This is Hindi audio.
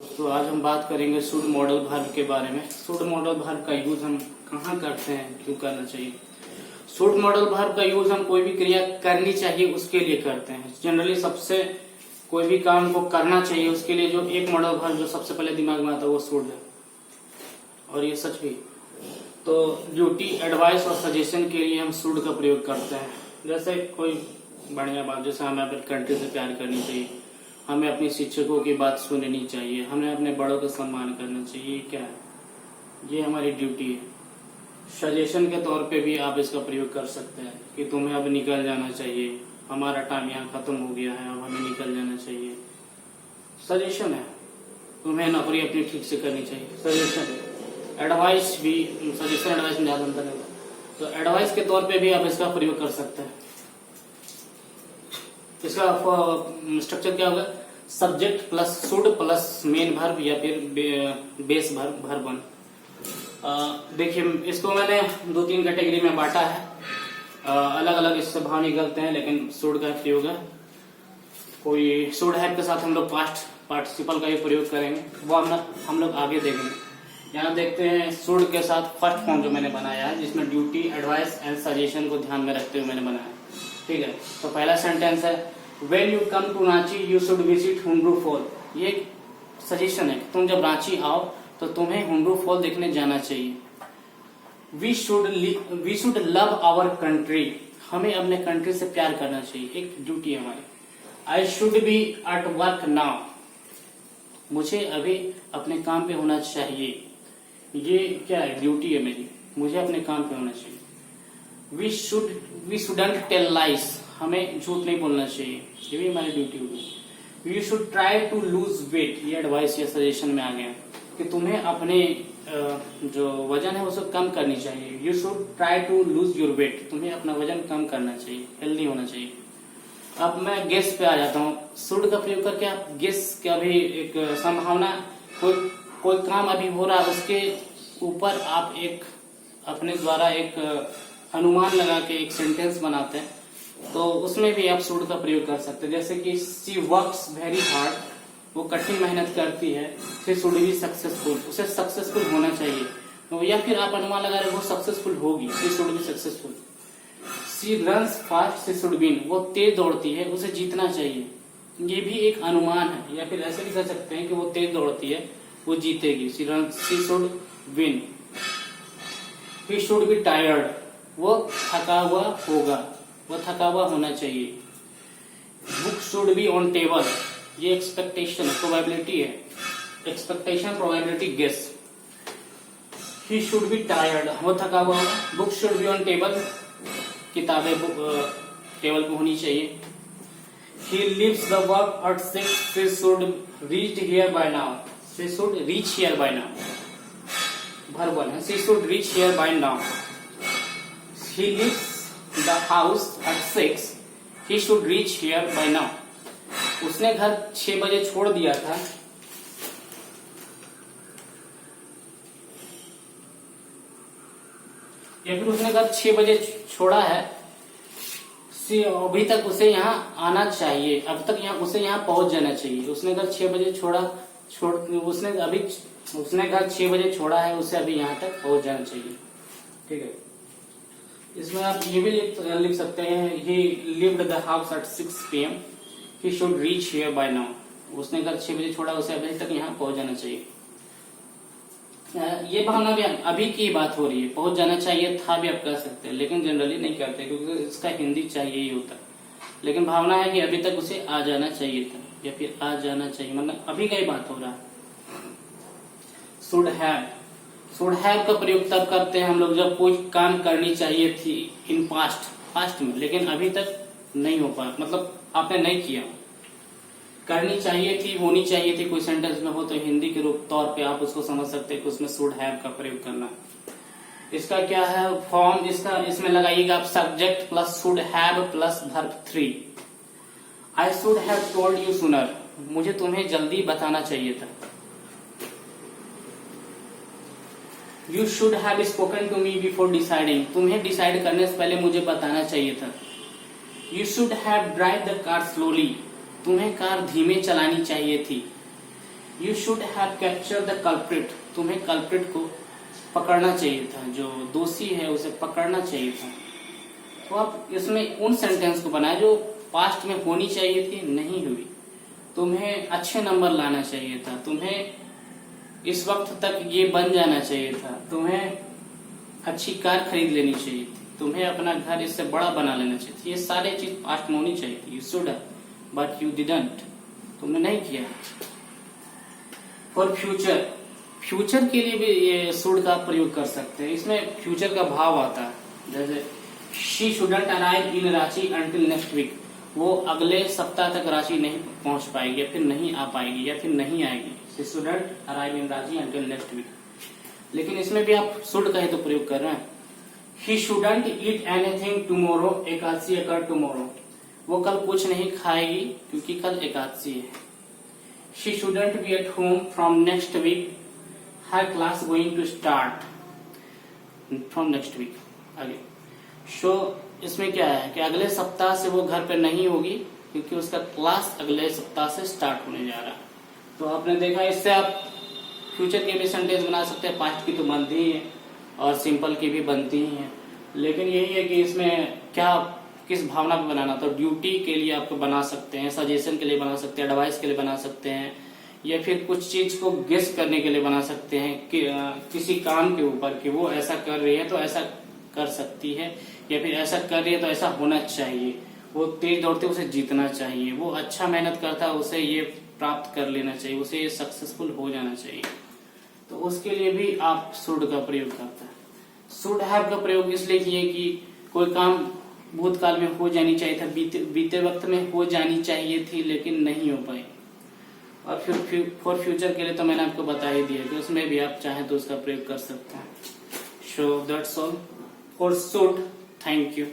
तो आज हम बात करेंगे शुड मॉडल वर्ब के बारे में। शुड मॉडल वर्ब का यूज हम कहाँ करते हैं, क्यों करना चाहिए। शुड मॉडल वर्ब का यूज हम कोई भी क्रिया करनी चाहिए उसके लिए करते हैं। जनरली सबसे कोई भी काम को करना चाहिए उसके लिए जो एक मॉडल वर्ब जो सबसे पहले दिमाग में आता है वो शुड है, और ये सच भी। तो ड्यूटी, एडवाइस और सजेशन के लिए हम शुड का प्रयोग करते हैं। जैसे कोई बढ़िया बात, जैसे हमें अपनी कंट्री से प्यार करनी चाहिए, हमें अपने शिक्षकों की बात सुननी चाहिए, हमें अपने बड़ों का सम्मान करना चाहिए। ये क्या है, ये हमारी ड्यूटी है। सजेशन के तौर पे भी आप इसका प्रयोग कर सकते हैं कि तुम्हें अब निकल जाना चाहिए, हमारा टाइम यहाँ खत्म हो गया है, अब हमें निकल जाना चाहिए। सजेशन है, तुम्हें नौकरी अपनी ठीक से करनी चाहिए, सजेशन है। एडवाइस भी, सजेशन एडवाइस में ज्यादा अंतर है, तो एडवाइस के तौर पे भी आप इसका प्रयोग कर सकते हैं। इसका स्ट्रक्चर क्या होगा, subject plus should plus main verb या फिर बेस वर्ब वन। देखिए इसको मैंने 2-3 कैटेगरी में बांटा है, अलग अलग इससे भाव निकलते हैं, लेकिन शुड का प्रयोग है। कोई शुड हैव के साथ हम लोग पास्ट पार्टिसिपल का भी प्रयोग करेंगे, वो हम लोग आगे देखेंगे। यहाँ देखते हैं शुड के साथ फर्स्ट फॉर्म जो मैंने बनाया है, जिसमें ड्यूटी, एडवाइस एंड सजेशन को ध्यान में रखते हुए मैंने बनाया। ठीक है, तो पहला सेंटेंस है When you come to Ranchi, you should visit Hundru fall. ये सजेशन है, तुम जब रांची आओ तो तुम्हें हुंड्रू फॉल देखने जाना चाहिए। We should love our country, हमें अपने कंट्री से प्यार करना चाहिए, एक ड्यूटी है हमारी। I should be at work now, मुझे अभी अपने काम पे होना चाहिए। ये क्या है, ड्यूटी है मेरी, मुझे अपने काम पे होना चाहिए। We shouldn't tell lies, हमें झूठ नहीं बोलना चाहिए, ये भी हमारी ड्यूटी होगी। You should try to lose weight, ये एडवाइस या सजेशन में आ गया कि तुम्हें अपने जो वजन है उसको कम करनी चाहिए। You should try to lose your weight, तुम्हें अपना वजन कम करना चाहिए, हेल्दी होना चाहिए। अब मैं गेस पे आ जाता हूँ। शुड का प्रयोग करके आप गेस का भी एक संभावना, कोई काम अभी हो रहा है उसके ऊपर आप एक अपने द्वारा एक अनुमान लगा के एक सेंटेंस बनाते हैं, तो उसमें भी आप शुड का प्रयोग कर सकते हैं। जैसे कि शी वर्क्स वेरी हार्ड, वो कठिन मेहनत करती है, शी शुड बी सक्सेसफुल, उसे सक्सेसफुल होना चाहिए। तो या फिर आप अनुमान लगा रहे वो सक्सेसफुल होगी, she should be successful. She runs fast, she should win, वो तेज दौड़ती है, उसे जीतना चाहिए, ये भी एक अनुमान है। या फिर ऐसे भी कह सकते हैं कि वो तेज दौड़ती है, वो जीतेगी, she should win. He should be tired, वो थका हुआ होगा, वो थका हुआ होना चाहिए। Book should be on table, ये एक्सपेक्टेशन है, प्रोबेबिलिटी है, expectation probability guess. He should be tired, वो थका हुआ होगा। Book should be on table, किताबें टेबल पे होनी चाहिए। He lives the work at 6, she should reach here by now, she should reach here by now, verb one है, she should reach here by now. He leaves the house at 6, he should reach here by now, उसने घर 6 बजे छोड़ दिया था, या फिर उसने घर 6 बजे छोड़ा है, अभी तक उसे यहाँ आना चाहिए, अब तक उसे यहाँ पहुंच जाना चाहिए। उसने घर 6 बजे उसने घर 6 बजे छोड़ा है, उसे अभी यहाँ तक पहुंच जाना चाहिए। ठीक है, इसमें आप ये भी लिख सकते हैं, he lived the house at 6 PM, he should reach here by now, उसने घर 6 बजे छोड़ा, उसे अभी तक यहाँ पहुंच जाना चाहिए। ये भावना भी अभी की बात हो रही है, पहुंच जाना चाहिए था भी आप कह सकते हैं, लेकिन जनरली नहीं करते क्योंकि इसका हिंदी चाहिए ही होता है। लेकिन भावना है कि अभी तक उसे आ जाना चाहिए था, या फिर आ जाना चाहिए, मतलब अभी का ही बात हो रहा है। शुड हैव का प्रयोग तब करते हैं हम लोग जब कोई काम करनी चाहिए थी इन पास्ट में, लेकिन अभी तक नहीं हो पाया, मतलब आपने नहीं किया। करनी चाहिए थी, होनी चाहिए थी, कोई सेंटेंस में हो तो हिंदी के रूप तौर पे आप उसको समझ सकते हैं कि उसमें शुड हैव का प्रयोग करना। इसका क्या है फॉर्म, इसमें लगाइएगा आप subject plus should have plus verb 3। I should have told you sooner, मुझे तुम्हें जल्दी बताना चाहिए था। You should have spoken to me before deciding, तुम्हें डिसाइड करने से पहले मुझे बताना चाहिए था। You should have drive the car slowly, तुम्हें कार धीमे चलानी चाहिए थी। You should have capture the culprit, तुम्हें कल्प्रिट को पकड़ना चाहिए था, जो दोषी है उसे पकड़ना चाहिए था। तो आप इसमें उन सेंटेंस को बनाए जो पास्ट में होनी चाहिए थी, नहीं हुई। तुम्हें अच्छे नंबर लाना चाहिए था, तुम्हें इस वक्त तक ये बन जाना चाहिए था, तुम्हें अच्छी कार खरीद लेनी चाहिए थी, तुम्हें अपना घर इससे बड़ा बना लेना चाहिए था। ये सारे चीज पास्ट में होनी चाहिए थी। You should but you didn't, तुमने नहीं किया। फॉर फ्यूचर, फ्यूचर के लिए भी ये शुड का प्रयोग कर सकते हैं। इसमें फ्यूचर का भाव आता है, जैसे she shouldn't arrive in Ranchi until next week, वो अगले सप्ताह तक रांची नहीं पहुंच पाएगी, या फिर नहीं आ पाएगी, या फिर नहीं आएगी। She shouldn't arrive in Ranchi until next week. लेकिन इसमें भी आप शुड का ही तो प्रयोग कर रहे हैं। He shouldn't eat anything tomorrow, Ekadashi occur tomorrow, वो कल कुछ नहीं खाएगी क्योंकि कल एकादशी है। She shouldn't be at home from next week, her class going to start from next week. आगे सो इसमें क्या है कि अगले सप्ताह से वो घर पे नहीं होगी क्योंकि उसका क्लास अगले सप्ताह से स्टार्ट होने जा रहा है। तो आपने देखा, इससे आप फ्यूचर के भी सेंटेंस बना सकते हैं। पास्ट की तो बनती ही है और सिंपल की भी बनती ही है, लेकिन यही है कि इसमें क्या किस भावना पे बनाना। तो ड्यूटी के लिए आपको बना सकते हैं, सजेशन के लिए बना सकते हैं, एडवाइस के लिए बना सकते हैं, या फिर कुछ चीज को गेस करने के लिए बना सकते हैं कि किसी काम के ऊपर कि वो ऐसा कर रही है तो ऐसा कर सकती है, या फिर ऐसा कर रही है तो ऐसा होना चाहिए। वो तेज दौड़ते उसे जीतना चाहिए, वो अच्छा मेहनत करता है उसे ये प्राप्त कर लेना चाहिए, उसे ये सक्सेसफुल हो जाना चाहिए। तो उसके लिए भी आप शुड का प्रयोग करते हैं। शुड हैव का प्रयोग इसलिए किए कि कोई काम भूतकाल में हो जानी चाहिए था, बीते वक्त में हो जानी चाहिए थी, लेकिन नहीं हो पाई। और फिर फॉर फ्यूचर के लिए तो मैंने आपको बता ही दिया कि उसमें भी आप चाहें तो उसका प्रयोग कर सकते हैं। So that's all for should. Thank you.